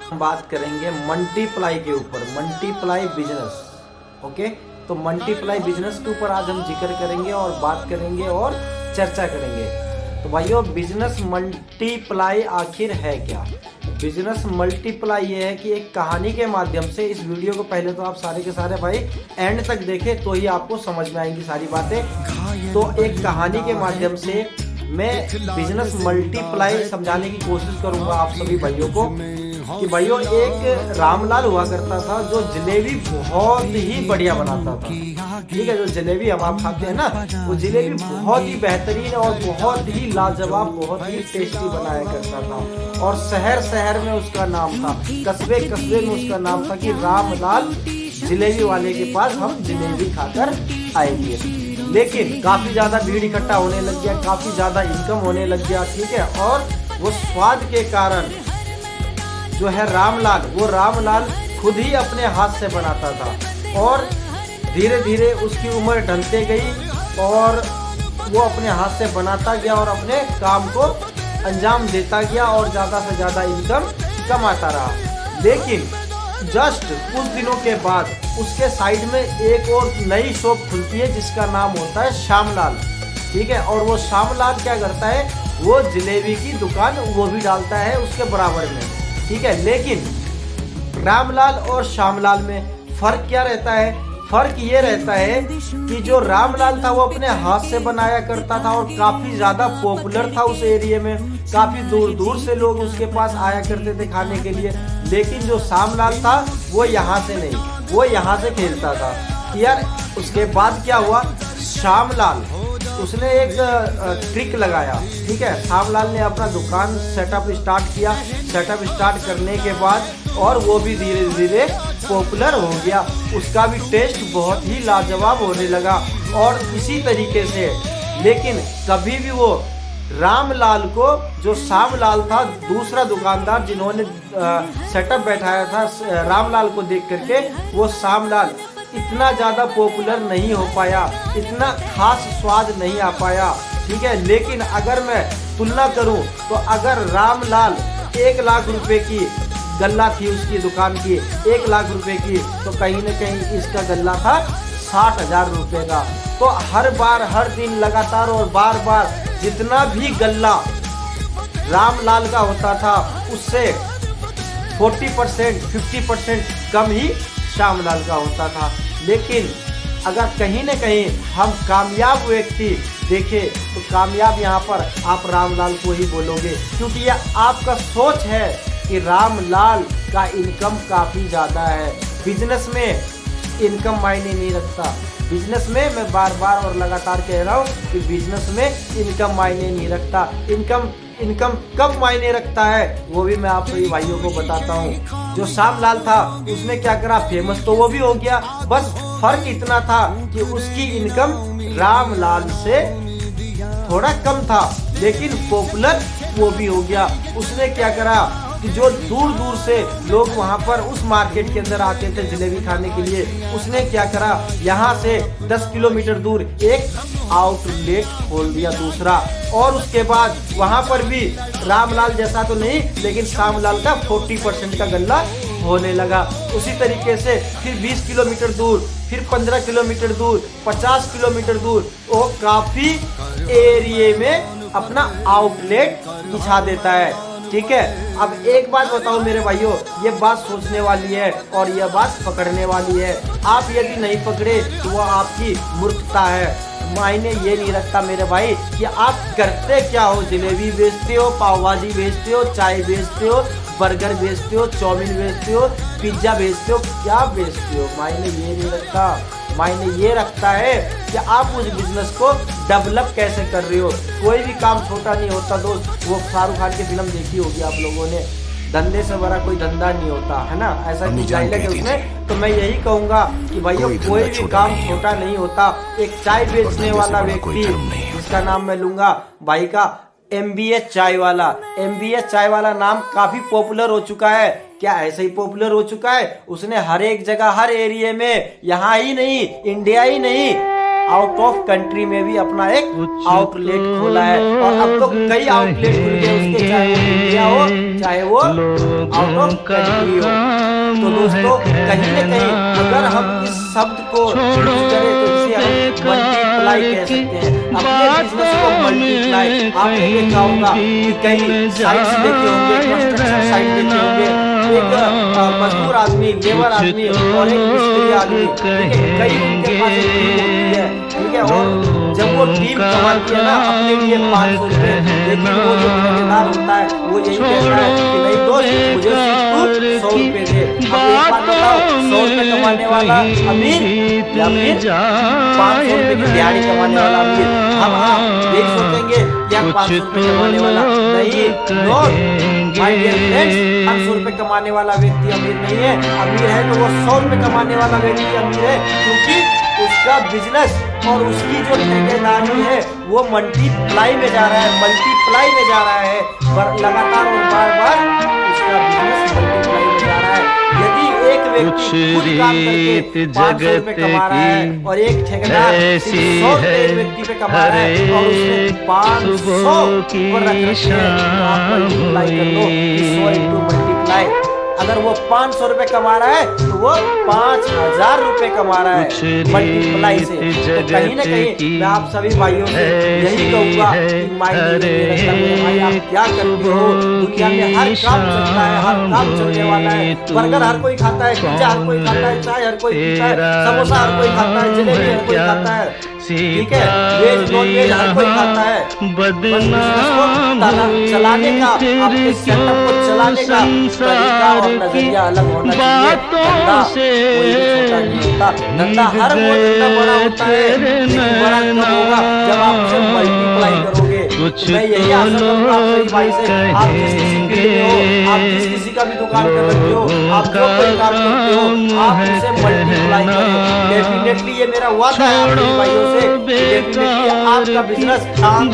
हम बात करेंगे मल्टीप्लाई के ऊपर, मल्टीप्लाई बिजनेस। ओके, तो मल्टीप्लाई बिजनेस के ऊपर आज हम जिक्र करेंगे और बात करेंगे और चर्चा करेंगे। तो भाइयों, बिजनेस मल्टीप्लाई आखिर है क्या? बिजनेस मल्टीप्लाई ये है कि एक कहानी के माध्यम से, इस वीडियो को पहले तो आप सारे के सारे भाई एंड तक देखें तो ही आपको समझ में आएंगी सारी बातें। तो एक कहानी के माध्यम से मैं बिजनेस मल्टीप्लाई समझाने की कोशिश करूंगा आप सभी भाइयों को कि भाइयों, एक रामलाल हुआ करता था जो जलेबी बहुत ही बढ़िया बनाता था। ठीक है, जो जलेबी हम आप खाते हैं ना, वो जलेबी बहुत ही बेहतरीन और बहुत ही लाजवाब, बहुत ही टेस्टी बनाया करता था। और शहर शहर में उसका नाम था, कस्बे कस्बे में उसका नाम था कि रामलाल जलेबी वाले के पास हम जलेबी खाकर आएंगे। लेकिन काफी ज्यादा भीड़ इकट्ठा होने लग गया, काफी ज्यादा इनकम होने लग गया। ठीक है, और वो स्वाद के कारण जो है रामलाल, वो रामलाल खुद ही अपने हाथ से बनाता था। और धीरे धीरे उसकी उम्र ढलते गई और वो अपने हाथ से बनाता गया और अपने काम को अंजाम देता गया और ज्यादा से ज्यादा इनकम कमाता रहा। लेकिन जस्ट कुछ दिनों के बाद उसके साइड में एक और नई शॉप खुलती है जिसका नाम होता है श्यामलाल। ठीक है, और वो श्यामलाल क्या करता है, वो जलेबी की दुकान वो भी डालता है उसके बराबर में। ठीक है, लेकिन रामलाल और श्यामलाल में फर्क क्या रहता है? फर्क ये रहता है कि जो रामलाल था वो अपने हाथ से बनाया करता था और काफी ज्यादा पॉपुलर था उस एरिया में, काफी दूर दूर से लोग उसके पास आया करते थे खाने के लिए। लेकिन जो श्यामलाल था वो यहाँ से नहीं, वो यहाँ से खेलता था। यार उसके बाद क्या हुआ, श्यामलाल उसने एक ट्रिक लगाया। ठीक है, श्यामलाल ने अपना दुकान सेटअप स्टार्ट किया। सेटअप स्टार्ट करने के बाद और वो भी धीरे धीरे पॉपुलर हो गया, उसका भी टेस्ट बहुत ही लाजवाब होने लगा। और इसी तरीके से, लेकिन कभी भी वो रामलाल को, जो श्यामलाल था दूसरा दुकानदार जिन्होंने सेटअप बैठाया था रामलाल को देख करके, वो श्यामलाल इतना ज्यादा पॉपुलर नहीं हो पाया, इतना खास स्वाद नहीं आ पाया। ठीक है, लेकिन अगर मैं तुलना करूं तो अगर रामलाल 1 लाख रुपए की गल्ला थी उसकी दुकान की, 1 लाख रुपए की, तो कहीं न कहीं इसका गल्ला था 60,000 रुपए का। तो हर बार, हर दिन लगातार और बार बार जितना भी गल्ला रामलाल का होता था उससे 40%, 50% कम ही श्यामलाल का होता था। लेकिन अगर कहीं न कहीं हम कामयाब व्यक्ति देखें तो कामयाब यहाँ पर आप रामलाल को ही बोलोगे, क्योंकि यह आपका सोच है कि रामलाल का इनकम काफ़ी ज़्यादा है। बिजनेस में इनकम मायने नहीं रखता। बिजनेस में मैं बार बार और लगातार कह रहा हूँ कि बिजनेस में इनकम मायने नहीं रखता। इनकम कब मायने रखता है वो भी मैं आप सभी भाइयों को बताता हूँ। जो श्यामलाल था उसने क्या करा, फेमस तो वो भी हो गया, बस फर्क इतना था कि उसकी इनकम रामलाल से थोड़ा कम था, लेकिन पॉपुलर वो भी हो गया। उसने क्या करा कि जो दूर दूर से लोग वहां पर उस मार्केट के अंदर आते थे जलेबी खाने के लिए, उसने क्या करा, यहाँ से 10 किलोमीटर दूर एक आउटलेट खोल दिया दूसरा। और उसके बाद वहां पर भी रामलाल जैसा तो नहीं, लेकिन श्यामलाल का 40% का गल्ला होने लगा। उसी तरीके से फिर 20 किलोमीटर दूर, फिर 15 किलोमीटर दूर, 50 किलोमीटर दूर, वो काफी एरिया में अपना आउटलेट बिछा देता है। ठीक है, अब एक बात बताओ मेरे भाइयों, ये बात सोचने वाली है और यह बात पकड़ने वाली है। आप यदि नहीं पकड़े तो वो आपकी मूर्खता है। मायने ये नहीं रखता मेरे भाई कि आप करते क्या हो। जलेबी बेचते हो, पाव भाजी बेचते हो, चाय बेचते हो, बर्गर बेचते हो, चाउमीन बेचते हो, पिज्जा बेचते हो, क्या बेचते हो, मायने ये नहीं रखता। मायने ये रखता है कि आप उस बिजनेस को डेवलप कैसे कर रहे हो। कोई भी काम छोटा नहीं होता दोस्त। वो शाहरुख खान की फिल्म देखी होगी आप लोगों ने, धंधे से बड़ा कोई धंधा नहीं होता है ना, ऐसा कुछ डायलॉग है उसमें। तो मैं यही कहूंगा कि भाइयों, कोई भी काम छोटा नहीं होता। एक चाय बेचने वाला व्यक्ति, जिसका नाम मैं लूंगा भाई का MBA चाय वाला, MBA चाय वाला नाम काफी पॉपुलर हो चुका है। क्या ऐसे ही पॉपुलर हो चुका है? उसने हर एक जगह, हर एरिया में, यहाँ ही नहीं, इंडिया ही नहीं, आउट ऑफ कंट्री में भी अपना एक आउटलेट खोला है। और अब तो कई आउटलेट खुल गए उसके, चाहे वो इंडिया हो चाहे वो आउट ऑफ कंट्री हो। तो दोस्तों कहीं न कहीं अगर हम इस शब्द को यूज करें तो इसे हम मल्टीप्लाई कह सकते हैं, अपने बिजनेस को मल्टीप्लाई। आपने देखा होगा कि कई साइट्स देखे होंगे, कंस्ट्रक्शन साइट देखे होंगे, एक मजदूर आदमी, लेबर आदमी और एक मिस्त्री आदमी, ठीक है, कई उनके पास एक टीम होती है, ठीक है, और जब वो टीम कमाती है ना अपने लिए 500 रुपए, लेकिन वो जो ठेकेदार होता है वो यही कहता है कि नहीं दोस्त, मुझे सिर्फ 100 रुपए दे। अब एक बात बताओ, 100 रुपए कमाने वाला अमीर या फिर 500 रुपए की दिहाड़ी कमाने वाला अमीर? हम यही सोचेंगे या 500 रुपए कमाने वाला नहीं, नोट माय डियर फ्रेंड्स, 500 रुपए कमाने वाला व्यक्ति अमीर नहीं है। अमीर है तो वो 100 रुपए कमाने वाला व्यक्ति अमीर है, क्योंकि उसका बिजनेस और उसकी जो ठेकेदारी है वो मल्टीप्लाई में जा रहा है, मल्टीप्लाई में जा रहा है, लगातार और बार बार उसका बिजनेस मल्टीप्लाई में जा रहा है। यदि एक व्यक्ति खुद काम करके 500 रुपए कमा रहा है और एक ठेकेदार 100 रुपए व्यक्ति पे कमा रहा है और उसने 500 पर रख रखे हैं, तो आप मल्टीप्लाई कर लो, 100 इंटू मल्टीप्लाई। अगर वो 500 रुपए कमा रहा है तो वो 5000 रुपए कमा रहा है मल्टीप्लाई से। तो कहीं ना कहीं मैं आप सभी भाइयों से यही कहूंगा कि भाई आप क्या करते हो, दुनिया में हर काम चलता है, हर काम चलने वाला है। बर्गर हर कोई खाता है, पिज्जा हर कोई खाता है, चाय हर कोई पीता है, समोसा हर कोई खाता है, जलेबी हर कोई खाता है, ठीक है, वेज नॉन वेज हर कोई खाता है। चलाने का, आपके सेटअप को चलाने का तरीका और नजरिया अलग होना चाहिए। धंधा कोई छोटा नहीं होता, धंधा हर वो धंधा बड़ा होता है, लेकिन बड़ा कब होगा जब आप उसे मल्टीप्लाई करोगे। मैं यही आशा करूंगा आप सभी भाई से, आप जिस किसी फील्ड में हो, आप जिस किसी का भी दुकान कर रखे हो, आप जो कोई काम करते हो, आप उसे मल्टीप्लाई करें। डेफिनेटली ये मेरा वादा है आप सभी भाइयों से, डेफिनेटली आपका बिजनेस काम